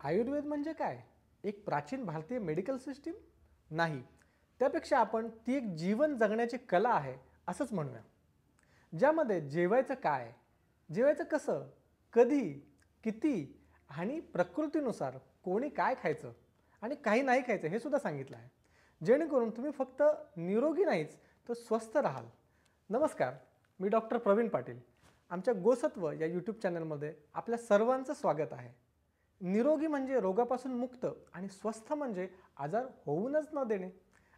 आयुर्वेद म्हणजे काय? एक प्राचीन भारतीय मेडिकल सिस्टीम? नाही. त्यापेक्षा आपण ती एक जीवन जगण्याची कला आहे असंच म्हणूया. ज्यामध्ये जेवायचं काय, जेवायचं कसं, कधी, किती आणि प्रकृतीनुसार कोणी काय खायचं आणि काही नाही खायचं हे सुद्धा सांगितलं आहे. जेणेकरून तुम्ही फक्त निरोगी नाहीच तर स्वस्थ राहाल. नमस्कार, मी डॉक्टर प्रवीण पाटील. आमच्या गोसत्व या यूट्यूब चॅनलमध्ये आपल्या सर्वांचं स्वागत आहे. निरोगी म्हणजे रोगापासून मुक्त आणि स्वस्थ म्हणजे आजार होऊनच न देणे.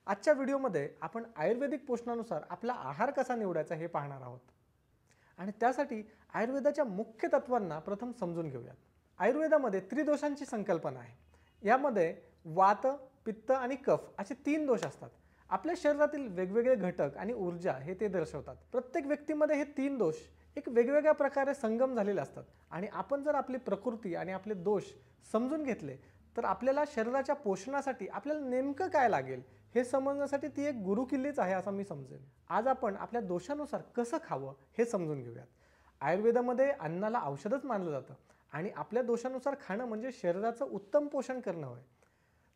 आजच्या व्हिडिओमध्ये आपण आयुर्वेदिक पोषणानुसार आपला आहार कसा निवडायचा हे पाहणार आहोत. आणि त्यासाठी आयुर्वेदाच्या मुख्य तत्वांना प्रथम समजून घेऊयात. आयुर्वेदामध्ये त्रिदोषांची संकल्पना आहे. यामध्ये वात, पित्त आणि कफ असे 3 दोष असतात. आपल्या शरीरातील वेगवेगळे घटक आणि ऊर्जा हे ते दर्शवतात. प्रत्येक व्यक्तीमध्ये हे 3 दोष एक वेगवेगळ्या प्रकारे संगम झालेले असतात आणि आपण जर आपली प्रकृती आणि आपले दोष समजून घेतले तर आपल्याला शरीराच्या पोषणासाठी आपल्याला नेमकं काय लागेल हे समजण्यासाठी ती एक गुरुकिल्लीच आहे असं मी समजेन. आज आपण आपल्या दोषानुसार कसं खावं हे समजून घेऊयात. आयुर्वेदामध्ये अन्नाला औषधच मानलं जातं आणि आपल्या दोषानुसार खाणं म्हणजे शरीराचं उत्तम पोषण करणं होय.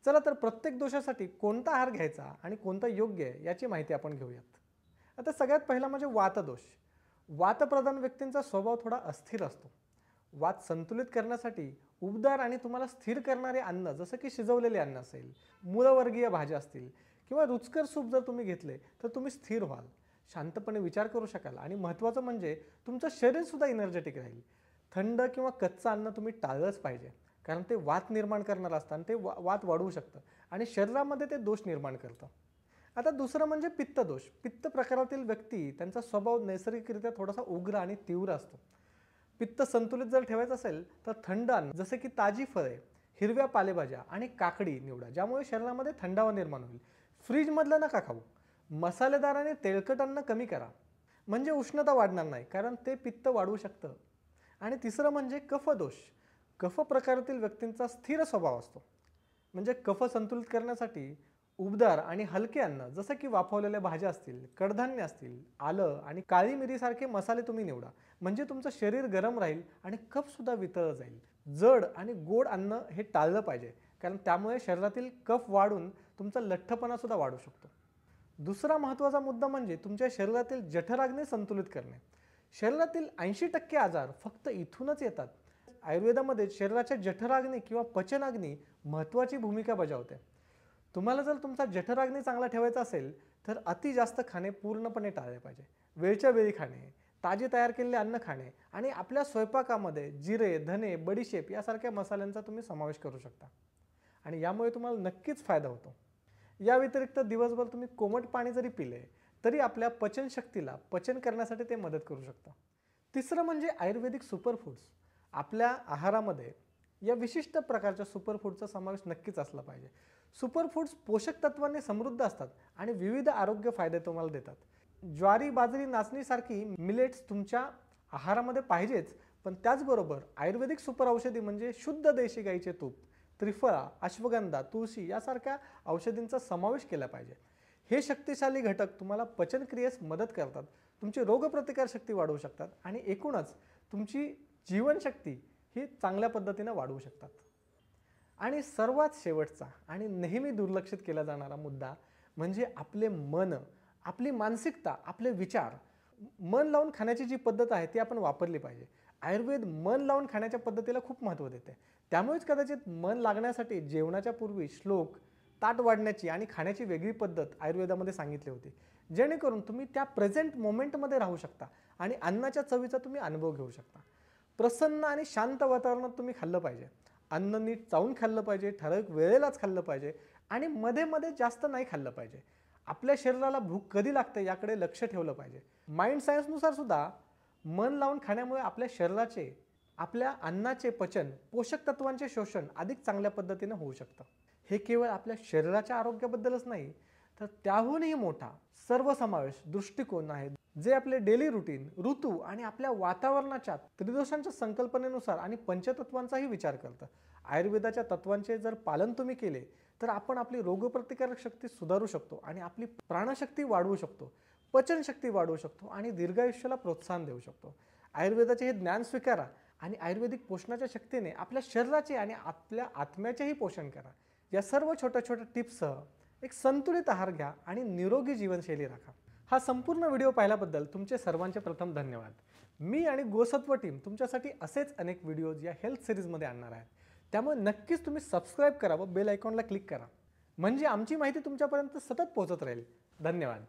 चला तर प्रत्येक दोषासाठी कोणता आहार घ्यायचा आणि कोणता योग्य आहे याची माहिती आपण घेऊयात. आता सगळ्यात पहिला म्हणजे वातदोष. वातप्रधान व्यक्तींचा स्वभाव थोडा अस्थिर असतो. वात संतुलित करण्यासाठी उबदार आणि तुम्हाला स्थिर करणारे अन्न जसं की शिजवलेले अन्न असेल, मूळवर्गीय भाज्या असतील किंवा रुचकर सूप जर तुम्ही घेतले तर तुम्ही स्थिर व्हाल, शांतपणे विचार करू शकाल आणि महत्त्वाचं म्हणजे तुमचं शरीरसुद्धा एनर्जेटिक राहील. थंड किंवा कच्चं अन्न तुम्ही टाळलंच पाहिजे कारण ते वात निर्माण करणार असतं आणि ते वात वाढवू शकतं आणि शरीरामध्ये ते दोष निर्माण करतं. आता दुसरं म्हणजे पित्तदोष. पित्त प्रकारातील व्यक्ती त्यांचा स्वभाव नैसर्गिकरित्या थोडासा उग्र आणि तीव्र असतो. पित्त संतुलित जर ठेवायचं असेल तर थंड अन्न जसे की ताजी फळे, हिरव्या पालेभाज्या आणि काकडी निवडा ज्यामुळे शरीरामध्ये थंडावा निर्माण होईल. फ्रीजमधलं नका खाऊ. मसालेदार आणि तेलकट अन्न कमी करा म्हणजे उष्णता वाढणार नाही कारण ते पित्त वाढवू शकतं. आणि तिसरं म्हणजे कफदोष. कफ प्रकारातील व्यक्तींचा स्थिर स्वभाव असतो म्हणजे कफ संतुलित करण्यासाठी उबदार आणि हलके अन्न जसं की वाफवलेल्या भाज्या असतील, कडधान्य असतील, आलं आणि काळी मिरीसारखे मसाले तुम्ही निवडा म्हणजे तुमचं शरीर गरम राहील आणि कफसुद्धा वितळलं जाईल. जड आणि गोड अन्न हे टाळलं पाहिजे कारण त्यामुळे शरीरातील कफ वाढून तुमचा लठ्ठपणासुद्धा वाढू शकतो. दुसरा महत्त्वाचा मुद्दा म्हणजे तुमच्या शरीरातील जठराग्नी संतुलित करणे. शरीरातील 80% आजार फक्त इथूनच येतात. आयुर्वेदामध्ये शरीराच्या जठराग्नी किंवा पचनाग्नी महत्त्वाची भूमिका बजावते. तुम्हाला जर तुमचा जठराग्नी चांगला ठेवायचा असेल तर अति जास्त खाणे पूर्णपणे टाळले पाहिजे. वेळच्या वेळी खाणे, ताजे तयार केलेले अन्न खाणे आणि आपल्या स्वयंपाकामध्ये जिरे, धने, बडीशेप यासारख्या मसाल्यांचा तुम्ही समावेश करू शकता आणि यामुळे तुम्हाला नक्कीच फायदा होतो. या व्यतिरिक्त दिवसभर तुम्ही कोमट पाणी जरी पिले तरी आपल्या पचनशक्तीला पचन करण्यासाठी ते मदत करू शकतं. तिसरं म्हणजे आयुर्वेदिक सुपरफूड्स. आपल्या आहारामध्ये या विशिष्ट प्रकारच्या सुपरफूडचा समावेश नक्कीच असला पाहिजे. सुपरफूड्स पोषक तत्वांनी समृद्ध असतात आणि विविध आरोग्य फायदे तुम्हाला देतात. ज्वारी, बाजरी, नाचणीसारखी मिलेट्स तुमच्या आहारामध्ये पाहिजेच, पण त्याचबरोबर आयुर्वेदिक सुपर औषधी म्हणजे शुद्ध देशी गाईचे तूप, त्रिफळा, अश्वगंधा, तुळशी यासारख्या औषधींचा समावेश केला पाहिजे. हे शक्तिशाली घटक तुम्हाला पचनक्रियेस मदत करतात, तुमची रोगप्रतिकारशक्ती वाढवू शकतात आणि एकूणच तुमची जीवनशक्ती ही चांगल्या पद्धतीने वाढवू शकतात. आणि सर्वात शेवटचा आणि नेहमी दुर्लक्षित केला जाणारा मुद्दा म्हणजे आपले मन, आपली मानसिकता, आपले विचार. मन लावून खाण्याची जी पद्धत आहे ती आपण वापरली पाहिजे. आयुर्वेद मन लावून खाण्याच्या पद्धतीला खूप महत्त्व देते. त्यामुळेच कदाचित मन लागण्यासाठी जेवणाच्या पूर्वी श्लोक, ताट वाढण्याची आणि खाण्याची वेगळी पद्धत आयुर्वेदामध्ये सांगितली होती जेणेकरून तुम्ही त्या प्रेझेंट मोमेंटमध्ये राहू शकता आणि अन्नाच्या चवीचा तुम्ही अनुभव घेऊ शकता. प्रसन्न आणि शांत वातावरणात तुम्ही खाल्लं पाहिजे. अन्न नीट चावून खाल्लं पाहिजे, ठराविक वेळेलाच खाल्लं पाहिजे आणि मध्ये मध्ये जास्त नाही खाल्लं पाहिजे. आपल्या शरीराला भूक कधी लागते याकडे लक्ष ठेवलं पाहिजे. माइंड सायन्सनुसार सुद्धा मन लावून खाण्यामुळे आपल्या शरीराचे, आपल्या अन्नाचे पचन, पोषक तत्वांचे शोषण अधिक चांगल्या पद्धतीने होऊ शकतं. हे केवळ आपल्या शरीराच्या आरोग्याबद्दलच नाही तर त्याहूनही मोठा सर्वसमावेश दृष्टिकोन आहे जे आपले डेली रुटीन, ऋतू आणि आपल्या वातावरणाच्या त्रिदोषांच्या संकल्पनेनुसार आणि पंचतत्वांचाही विचार करतं. आयुर्वेदाच्या तत्वांचे जर पालन तुम्ही केले तर आपण आपली रोगप्रतिकारक शक्ती सुधारू शकतो आणि आपली प्राणशक्ती वाढवू शकतो, पचनशक्ती वाढवू शकतो आणि दीर्घायुष्याला प्रोत्साहन देऊ शकतो. आयुर्वेदाचे हे ज्ञान स्वीकारा आणि आयुर्वेदिक पोषणाच्या शक्तीने आपल्या शरीराचे आणि आपल्या आत्म्याचेही पोषण करा. या सर्व छोट्या छोट्या टिप्ससह एक संतुलित आहार घ्या आणि निरोगी जीवनशैली राखा. हा संपूर्ण व्हिडिओ पाहिल्याबद्दल तुमचे सर्वांचे प्रथम धन्यवाद. मी आणि गोसत्व टीम तुमच्यासाठी असेच अनेक व्हिडिओज या हेल्थ सिरीजमध्ये आणणार आहेत. त्यामुळे नक्कीच तुम्ही सबस्क्राईब करा व बेल आयकॉनला क्लिक करा, म्हणजे आमची माहिती तुमच्यापर्यंत सतत पोहोचत राहील. धन्यवाद.